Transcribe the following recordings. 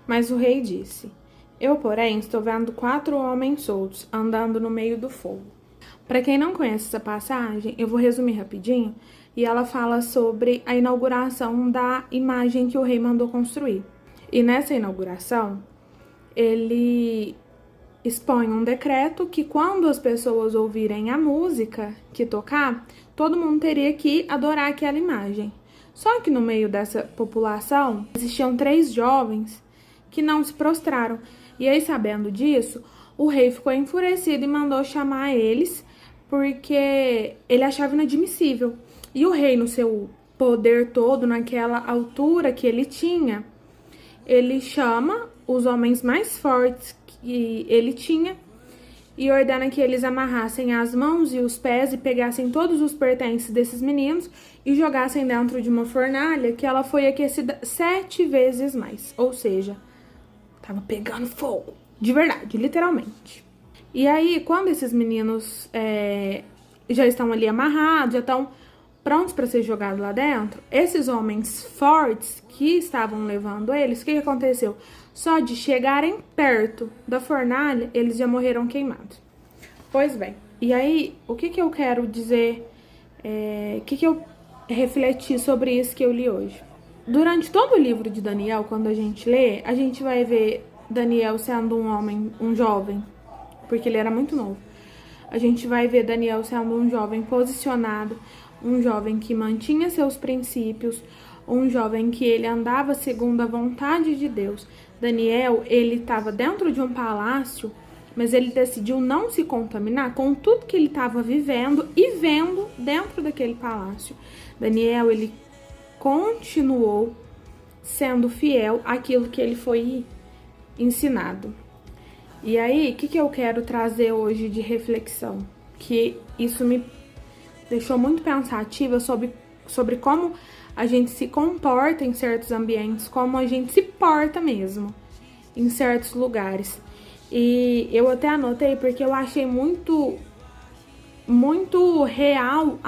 Mas o rei disse: Eu, porém, estou vendo 4 homens soltos andando no meio do fogo. Para quem não conhece essa passagem, eu vou resumir rapidinho, e ela fala sobre a inauguração da imagem que o rei mandou construir. E nessa inauguração, ele expõe um decreto que quando as pessoas ouvirem a música que tocar, todo mundo teria que adorar aquela imagem. Só que no meio dessa população, existiam 3 jovens que não se prostraram. E aí, sabendo disso, o rei ficou enfurecido e mandou chamar eles, porque ele achava inadmissível. E o rei, no seu poder todo, naquela altura que ele tinha, ele chama os homens mais fortes que ele tinha e ordena que eles amarrassem as mãos e os pés e pegassem todos os pertences desses meninos e jogassem dentro de uma fornalha que ela foi aquecida 7 vezes mais. Ou seja, tava pegando fogo, de verdade, literalmente. E aí, quando esses meninos já estão ali amarrados, já estão prontos para ser jogados lá dentro, esses homens fortes que estavam levando eles, o que aconteceu? Só de chegarem perto da fornalha, eles já morreram queimados. Pois bem, e aí, o que eu quero dizer, o que eu refleti sobre isso que eu li hoje? Durante todo o livro de Daniel, quando a gente lê, a gente vai ver Daniel sendo um homem, um jovem, porque ele era muito novo. A gente vai ver Daniel sendo um jovem posicionado, um jovem que mantinha seus princípios, um jovem que ele andava segundo a vontade de Deus. Daniel, ele estava dentro de um palácio, mas ele decidiu não se contaminar com tudo que ele estava vivendo e vendo dentro daquele palácio. Daniel, ele continuou sendo fiel àquilo que ele foi ensinado. E aí, o que eu quero trazer hoje de reflexão? Que isso me deixou muito pensativa sobre como a gente se comporta em certos ambientes, como a gente se porta mesmo em certos lugares. E eu até anotei porque eu achei muito real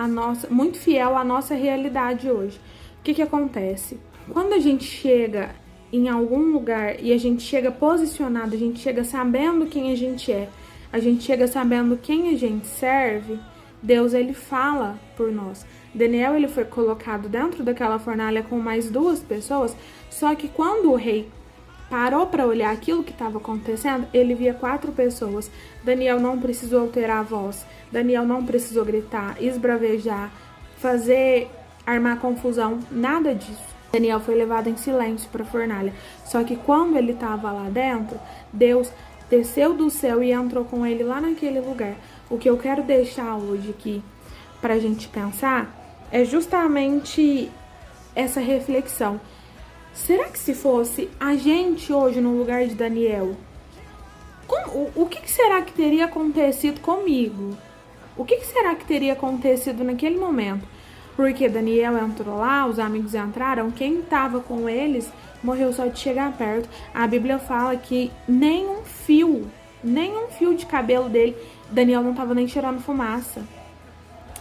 muito fiel à nossa realidade hoje. O que acontece? Quando a gente chega em algum lugar e a gente chega posicionado, a gente chega sabendo quem a gente é, a gente chega sabendo quem a gente serve, Deus, ele fala por nós. Daniel, ele foi colocado dentro daquela fornalha com mais 2 pessoas, só que quando o rei parou para olhar aquilo que estava acontecendo, ele via 4 pessoas. Daniel não precisou alterar a voz, Daniel não precisou gritar, esbravejar, armar confusão, nada disso. Daniel foi levado em silêncio para a fornalha. Só que quando ele estava lá dentro, Deus desceu do céu e entrou com ele lá naquele lugar. O que eu quero deixar hoje aqui para a gente pensar é justamente essa reflexão. Será que se fosse a gente hoje no lugar de Daniel, o que será que teria acontecido comigo? O que será que teria acontecido naquele momento? Porque Daniel entrou lá, os amigos entraram, quem estava com eles morreu só de chegar perto. A Bíblia fala que nem um fio de cabelo dele, Daniel não estava nem cheirando fumaça.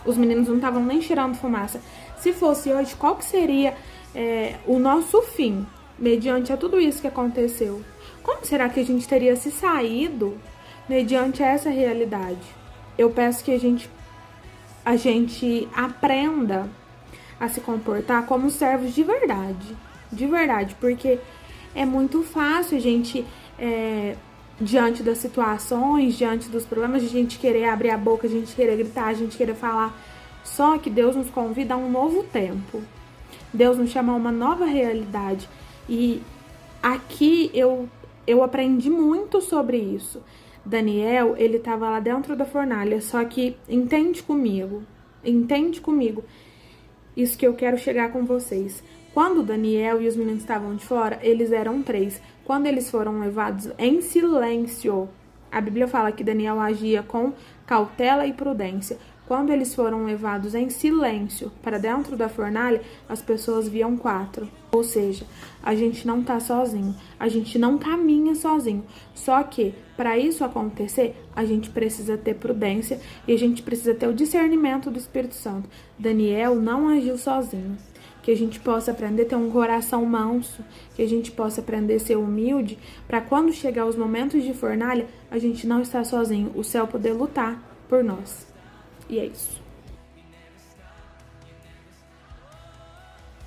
Os meninos não estavam nem cheirando fumaça. Se fosse hoje, qual que seria o nosso fim, mediante a tudo isso que aconteceu? Como será que a gente teria se saído mediante essa realidade? Eu peço que a gente aprenda a se comportar como servos de verdade, porque é muito fácil a gente, diante das situações, diante dos problemas, a gente querer abrir a boca, a gente querer gritar, a gente querer falar. Só que Deus nos convida a um novo tempo, Deus nos chama a uma nova realidade, e aqui eu aprendi muito sobre isso. Daniel, ele estava lá dentro da fornalha, só que entende comigo isso que eu quero chegar com vocês. Quando Daniel e os meninos estavam de fora, eles eram 3. Quando eles foram levados em silêncio, a Bíblia fala que Daniel agia com cautela e prudência. Quando eles foram levados em silêncio para dentro da fornalha, as pessoas viam 4. Ou seja, a gente não tá sozinho, a gente não caminha sozinho. Só que, para isso acontecer, a gente precisa ter prudência e a gente precisa ter o discernimento do Espírito Santo. Daniel não agiu sozinho. que a gente possa aprender a ter um coração manso, que a gente possa aprender a ser humilde, para quando chegar os momentos de fornalha, a gente não estar sozinho, o céu poder lutar por nós. E é isso.